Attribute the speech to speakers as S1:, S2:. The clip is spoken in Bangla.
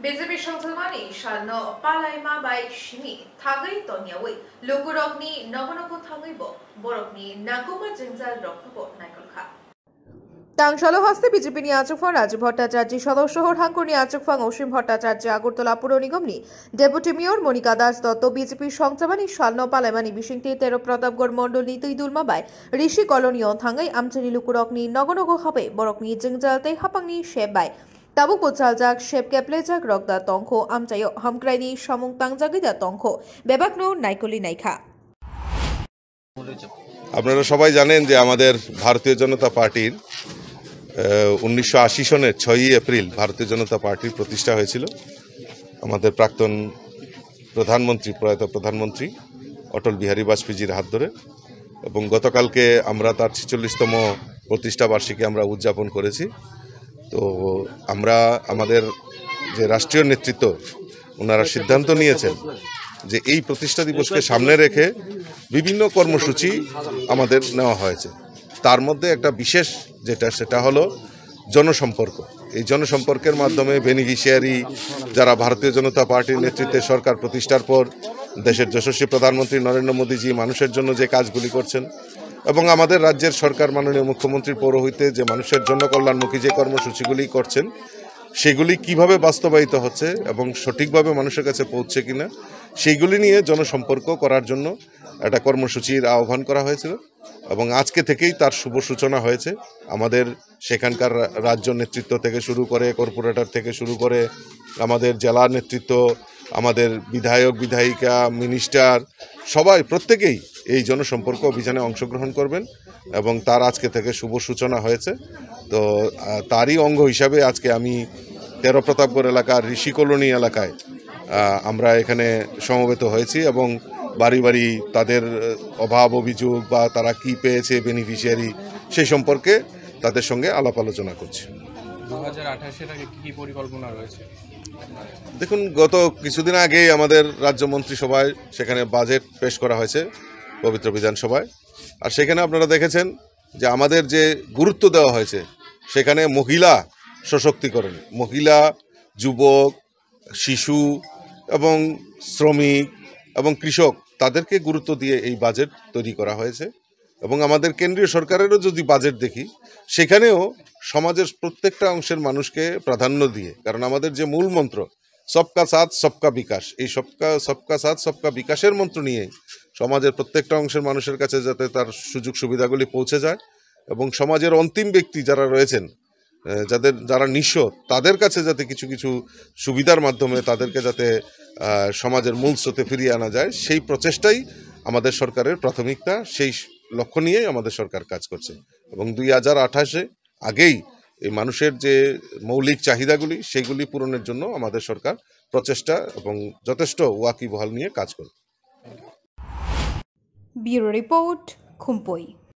S1: BJP সংসদमाনি salno palaima bai shimi thagai tonyawai logurokni nogonogo thangaibo borokni naguma jingjal rokhobo naikolkha টাংশালো হস্তে বিজেপি নিয়াচকফাং রাজু ভট্টাচার্য সদস্য হাঙ্কুর নিয়াচকফাং অসীম ভট্টাচার্য আগরতলা পুর নিগমনি deputy mayor Monika Das Dutta BJP সংচাবানি সালন পালাইমানি বিশিংতি তেরো প্রতাপগড় মন্ডল নীতি দুলমাবাই ঋষি কলোনিও থাঙ্গাই আমচারি লুকুরকনি নগনগো হবে বরকনি জিংজালতে হাপাংনি শেবাই তাবুক পোচালজাক শেপ ক্যাপ্লেজাক রকদা তংখ আমচাইও হামক্রাইনি সামুং তাংজাগিদা তংখ বেবাকনো নাইকলি নাইখা।
S2: আপনারা সবাই জানেন যে আমাদের ভারতীয় জনতা পার্টির 1980 সনের 6ই এপ্রিল ভারতীয় জনতা পার্টির প্রতিষ্ঠা হয়েছিল আমাদের প্রাক্তন প্রধানমন্ত্রী প্রয়াত প্রধানমন্ত্রী অটল বিহারী বাজপেয়ীজির হাত ধরে এবং গতকালকে আমরা তার 46তম প্রতিষ্ঠা বার্ষিকী আমরা উদযাপন করেছি। তো আমরা আমাদের যে রাষ্ট্রীয় নেতৃত্ব ওনারা সিদ্ধান্ত নিয়েছেন যে এই প্রতিষ্ঠা দিবসকে সামনে রেখে বিভিন্ন কর্মসূচি আমাদের নেওয়া হয়েছে। তার মধ্যে একটা বিশেষ সেটা হলো জনসম্পর্ক। এই জনসম্পর্কের মাধ্যমে বেনিফিশিয়ারি যারা ভারতীয় জনতা পার্টির নেতৃত্বে সরকার প্রতিষ্ঠার পর দেশের যশস্বী প্রধানমন্ত্রী নরেন্দ্র মোদীজি মানুষের জন্য যে কাজগুলি করছেন এবং আমাদের রাজ্যের সরকার মাননীয় মুখ্যমন্ত্রীর পৌরোহিত্যে যে মানুষের জন্য কল্যাণমুখী যে কর্মসূচিগুলি করছেন সেগুলি কিভাবে বাস্তবায়িত হচ্ছে এবং সঠিকভাবে মানুষের কাছে পৌঁছে কিনা সেইগুলি নিয়ে জনসম্পর্ক করার জন্য একটা কর্মসূচির আহ্বান করা হয়েছিল এবং আজকে থেকেই তার শুভ সূচনা হয়েছে। আমাদের সেখানকার রাজ্য নেতৃত্ব থেকে শুরু করে কর্পোরেটর থেকে শুরু করে আমাদের জেলা নেতৃত্ব, আমাদের বিধায়ক বিধায়িকা, মিনিস্টার সবাই প্রত্যেকেই এই জনসম্পর্ক অভিযানে অংশগ্রহণ করবেন এবং তার আজকে থেকে শুভ সূচনা হয়েছে। তো তারই অঙ্গ হিসাবে আজকে আমি 13 প্রতাপগড় এলাকার ঋষি কলোনি এলাকায় আমরা এখানে সমবেত হয়েছি এবং বাড়ি বাড়ি তাদের অভাব অভিযোগ বা তারা কি পেয়েছে বেনিফিশিয়ারি সেই সম্পর্কে তাদের সঙ্গে আলাপ আলোচনা করছি।
S3: 2028 আগে কি পরিকল্পনা রয়েছে?
S2: দেখুন, গত কিছুদিন আগেই আমাদের রাজ্য মন্ত্রিসভায় সেখানে বাজেট পেশ করা হয়েছে পবিত্র বিধানসভায়। আর সেখানে আপনারা দেখেছেন যে আমাদের যে গুরুত্ব দেওয়া হয়েছে সেখানে মহিলা সশক্তিকরণ, মহিলা, যুবক, শিশু এবং শ্রমিক এবং কৃষক তাদেরকে গুরুত্ব দিয়ে এই বাজেট তৈরি করা হয়েছে। এবং আমাদের কেন্দ্রীয় সরকারেরও যদি বাজেট দেখি সেখানেও সমাজের প্রত্যেকটা অংশের মানুষকে প্রাধান্য দিয়ে, কারণ আমাদের যে মূল মন্ত্র সবকা সাথ সবকা বিকাশ, এই সবকা সাথ সবকা বিকাশের মন্ত্র নিয়ে সমাজের প্রত্যেকটা অংশের মানুষের কাছে যাতে তার সুযোগ সুবিধাগুলি পৌঁছে যায় এবং সমাজের অন্তিম ব্যক্তি যারা রয়েছেন যারা নিঃস্ব তাদের কাছে যাতে কিছু কিছু সুবিধার মাধ্যমে তাদেরকে যাতে সমাজের মূল স্রোতে ফিরিয়ে আনা যায় সেই প্রচেষ্টাই আমাদের সরকারের প্রাথমিকতা। সেই লক্ষ্য নিয়েই আমাদের সরকার কাজ করছে এবং 2028 আগেই এই মানুষের যে মৌলিক চাহিদাগুলি সেগুলি পূরণের জন্য আমাদের সরকার প্রচেষ্টা এবং যথেষ্ট ওয়াকিবহাল নিয়ে কাজ করবে।
S1: Bureau report, খুমপই।